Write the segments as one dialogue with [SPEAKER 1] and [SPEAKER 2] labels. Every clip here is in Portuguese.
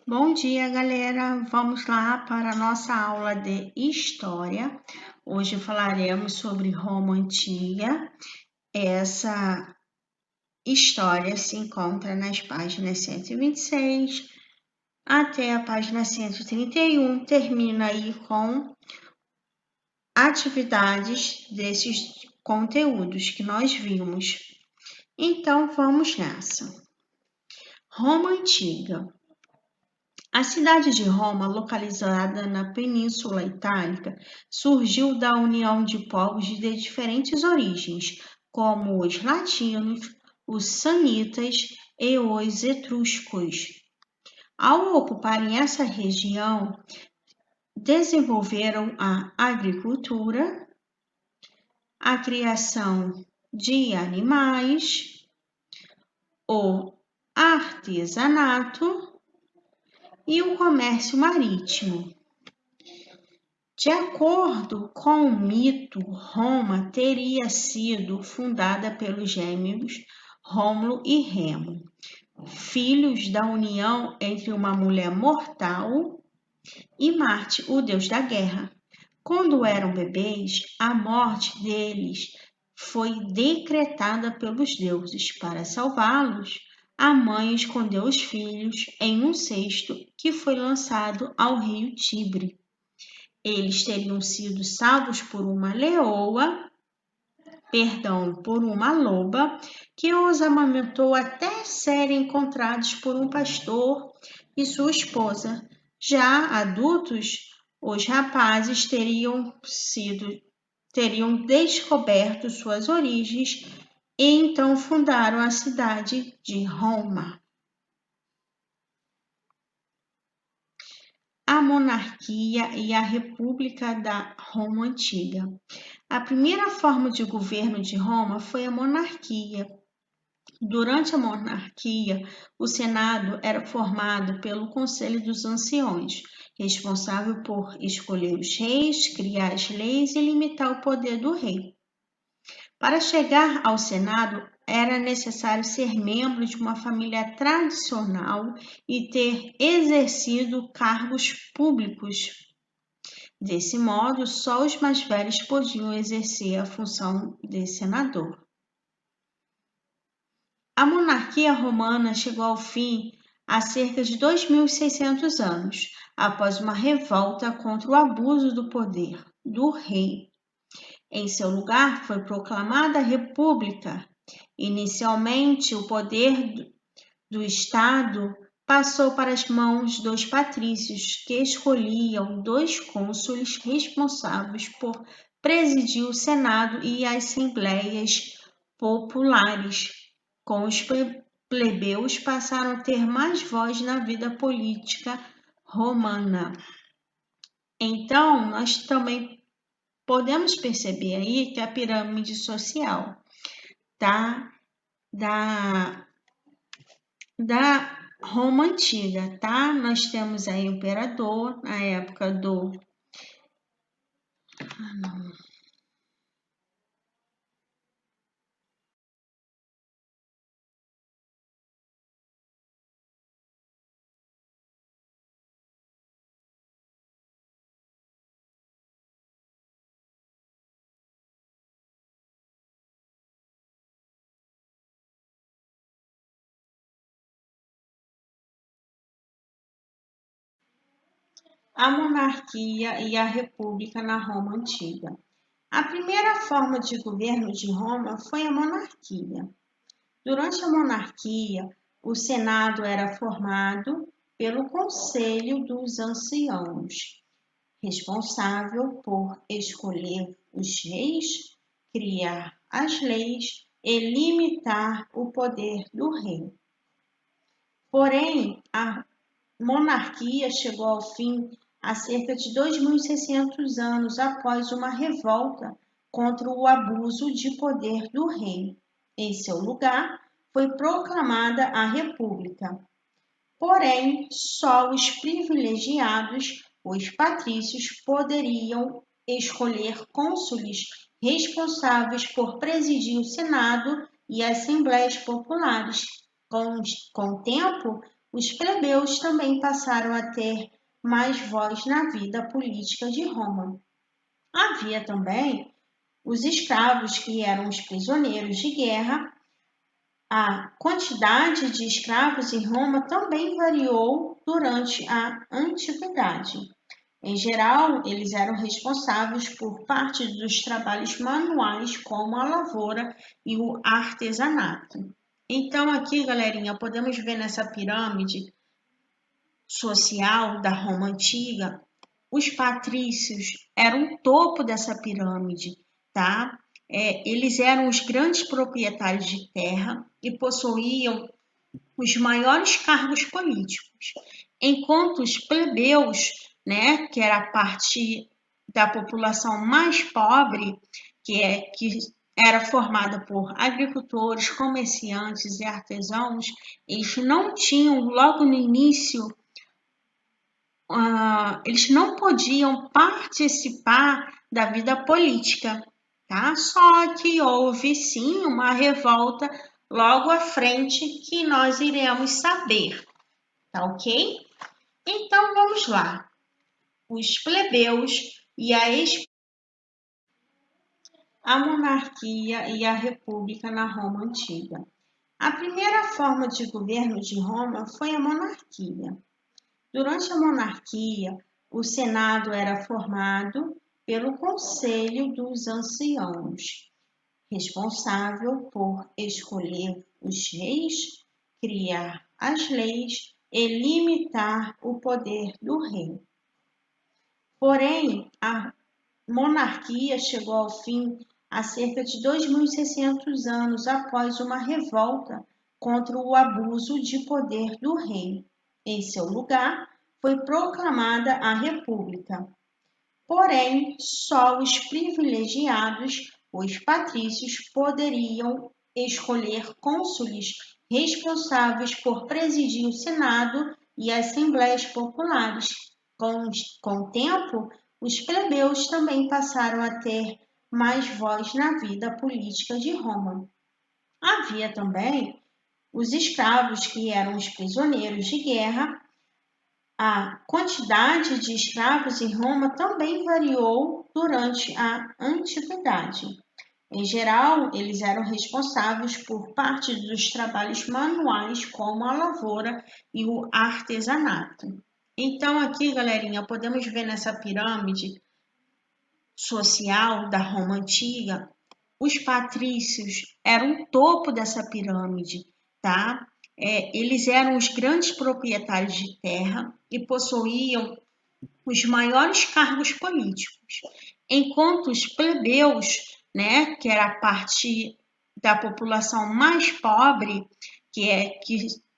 [SPEAKER 1] Bom dia, galera! Vamos lá para a nossa aula de História. Hoje falaremos sobre Roma Antiga. Essa história se encontra nas páginas 126 até a página 131. Termina aí com atividades desses conteúdos que nós vimos. Então, vamos nessa. Roma Antiga. A cidade de Roma, localizada na Península Itálica, surgiu da união de povos de diferentes origens, como os latinos, os samitas e os etruscos. Ao ocuparem essa região, desenvolveram a agricultura, a criação de animais, o artesanato e o comércio marítimo. De acordo com o mito, Roma teria sido fundada pelos gêmeos Rômulo e Remo, filhos da união entre uma mulher mortal e Marte, o deus da guerra. Quando eram bebês, a morte deles foi decretada pelos deuses. Para salvá-los, a mãe escondeu os filhos em um cesto que foi lançado ao rio Tibre. Eles teriam sido salvos por uma por uma loba, que os amamentou até serem encontrados por um pastor e sua esposa. Já adultos, os rapazes teriam descoberto suas origens e então fundaram a cidade de Roma. A monarquia e a república da Roma Antiga. A primeira forma de governo de Roma foi a monarquia. Durante a monarquia, o Senado era formado pelo Conselho dos Anciões, responsável por escolher os reis, criar as leis e limitar o poder do rei. Para chegar ao Senado, era necessário ser membro de uma família tradicional e ter exercido cargos públicos. Desse modo, só os mais velhos podiam exercer a função de senador. A monarquia romana chegou ao fim há cerca de 2.600 anos, após uma revolta contra o abuso do poder do rei. Em seu lugar, foi proclamada a República. Inicialmente, o poder do Estado passou para as mãos dos patrícios, que escolhiam 2 cônsules responsáveis por presidir o Senado e as assembleias populares. Com os plebeus passaram a ter mais voz na vida política romana. Então, nós também podemos perceber aí que a pirâmide social da Roma Antiga, tá? Nós temos aí o imperador na época do... A monarquia e a república na Roma Antiga. A primeira forma de governo de Roma foi a monarquia. Durante a monarquia, o Senado era formado pelo Conselho dos Anciãos, responsável por escolher os reis, criar as leis e limitar o poder do rei. Porém, a monarquia chegou ao fim há cerca de 2.600 anos após uma revolta contra o abuso de poder do rei. Em seu lugar, foi proclamada a República. Porém, só os privilegiados, os patrícios, poderiam escolher cônsules responsáveis por presidir o Senado e assembleias populares. Com o tempo, os plebeus também passaram a ter mais voz na vida política de Roma. Havia também os escravos, que eram os prisioneiros de guerra. A quantidade de escravos em Roma também variou durante a antiguidade. Em geral, eles eram responsáveis por parte dos trabalhos manuais, como a lavoura e o artesanato. Então, aqui, galerinha, podemos ver nessa pirâmide social da Roma antiga, os patrícios eram o topo dessa pirâmide, tá? Eles eram os grandes proprietários de terra e possuíam os maiores cargos políticos, enquanto os plebeus, né, que era a parte da população mais pobre, que era formada por agricultores, comerciantes e artesãos, eles não tinham logo no início eles não podiam participar da vida política, tá? Só que houve sim uma revolta logo à frente que nós iremos saber, tá ok? Então vamos lá. Os plebeus e a monarquia e a república na Roma antiga. A primeira forma de governo de Roma foi a monarquia. Durante a monarquia, o Senado era formado pelo Conselho dos Anciãos, responsável por escolher os reis, criar as leis e limitar o poder do rei. Porém, a monarquia chegou ao fim há cerca de 2.600 anos após uma revolta contra o abuso de poder do rei. Em seu lugar, foi proclamada a República. Porém, só os privilegiados, os patrícios, poderiam escolher cônsules responsáveis por presidir o Senado e assembleias populares. Com o tempo, os plebeus também passaram a ter mais voz na vida política de Roma. Havia também os escravos, que eram os prisioneiros de guerra. A quantidade de escravos em Roma também variou durante a antiguidade. Em geral, eles eram responsáveis por parte dos trabalhos manuais, como a lavoura e o artesanato. Então, aqui, galerinha, podemos ver nessa pirâmide social da Roma antiga, os patrícios eram o topo dessa pirâmide, tá? Eles eram os grandes proprietários de terra e possuíam os maiores cargos políticos, enquanto os plebeus, né, que era a parte da população mais pobre, que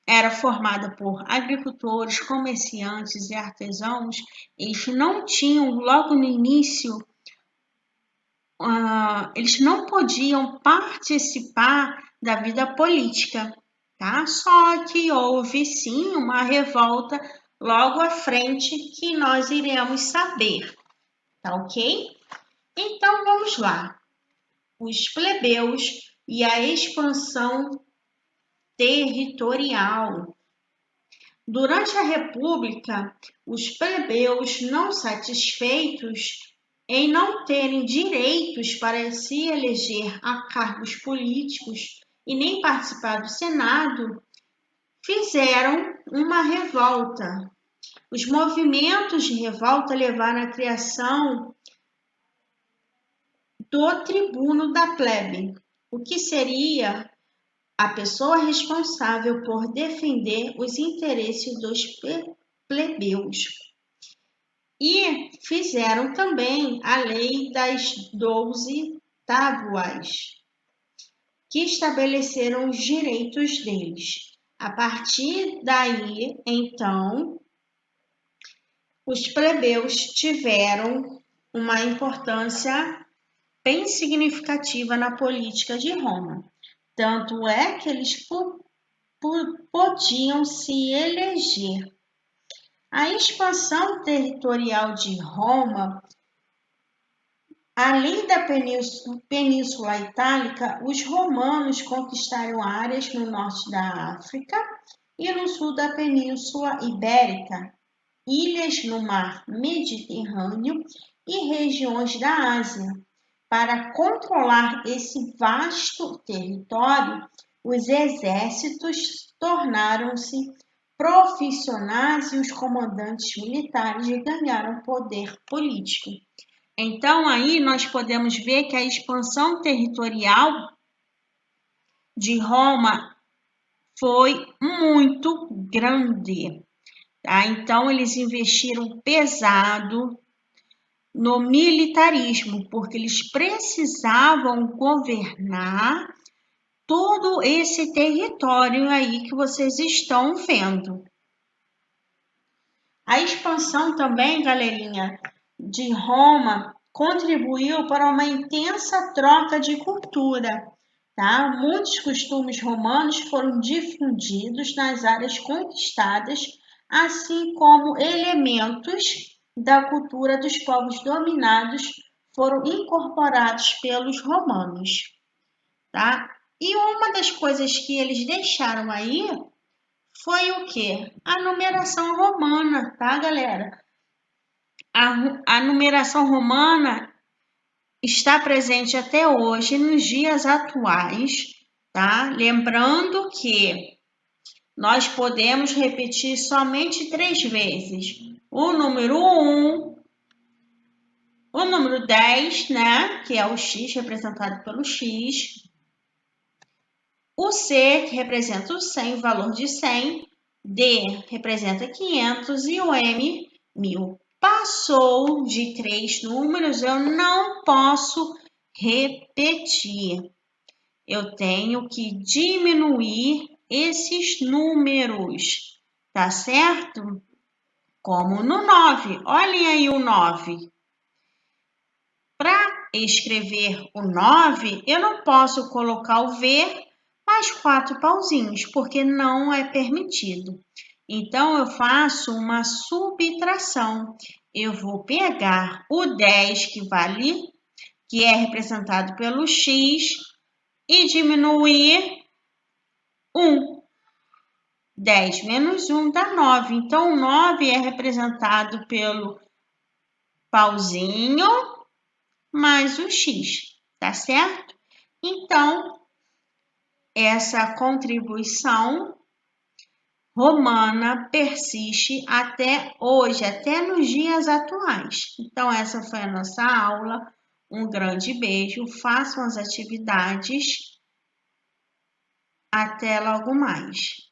[SPEAKER 1] era formada por agricultores, comerciantes e artesãos, eles não tinham logo no início eles não podiam participar da vida política, tá? Só que houve sim uma revolta logo à frente que nós iremos saber, tá ok? Então vamos lá. Os plebeus e a expansão territorial. Durante a República, os plebeus, não satisfeitos em não terem direitos para se eleger a cargos políticos e nem participar do Senado, fizeram uma revolta. Os movimentos de revolta levaram à criação do tribuno da plebe, o que seria a pessoa responsável por defender os interesses dos plebeus. E fizeram também a lei das 12 tábuas, que estabeleceram os direitos deles. A partir daí, então, os plebeus tiveram uma importância bem significativa na política de Roma. Tanto é que eles podiam se eleger. A expansão territorial de Roma, além da Península Itálica, os romanos conquistaram áreas no norte da África e no sul da Península Ibérica, ilhas no mar Mediterrâneo e regiões da Ásia. Para controlar esse vasto território, os exércitos tornaram-se profissionais e os comandantes militares ganharam poder político. Então, aí nós podemos ver que a expansão territorial de Roma foi muito grande. Tá? Então, eles investiram pesado no militarismo, porque eles precisavam governar todo esse território aí que vocês estão vendo. A expansão também, galerinha, de Roma contribuiu para uma intensa troca de cultura. Tá? Muitos costumes romanos foram difundidos nas áreas conquistadas, assim como elementos da cultura dos povos dominados foram incorporados pelos romanos. Tá? E uma das coisas que eles deixaram aí foi o quê? A numeração romana, tá, galera? A numeração romana está presente até hoje nos dias atuais, tá? Lembrando que nós podemos repetir somente 3 vezes. O número 1, o número 10, né? Que é o X representado pelo X. O C, que representa o 100, o valor de 100. D representa 500 e o M, 1000. Passou de 3 números, eu não posso repetir. Eu tenho que diminuir esses números, tá certo? Como no 9. Olhem aí o 9. Para escrever o 9, eu não posso colocar o V mais 4 pauzinhos, porque não é permitido. Então, eu faço uma subtração. Eu vou pegar o 10, que é representado pelo X, e diminuir 1. 10 menos 1 dá 9. Então, o 9 é representado pelo pauzinho mais o X, tá certo? Então, essa contribuição romana persiste até hoje, até nos dias atuais. Então, essa foi a nossa aula. Um grande beijo, façam as atividades. Até logo mais.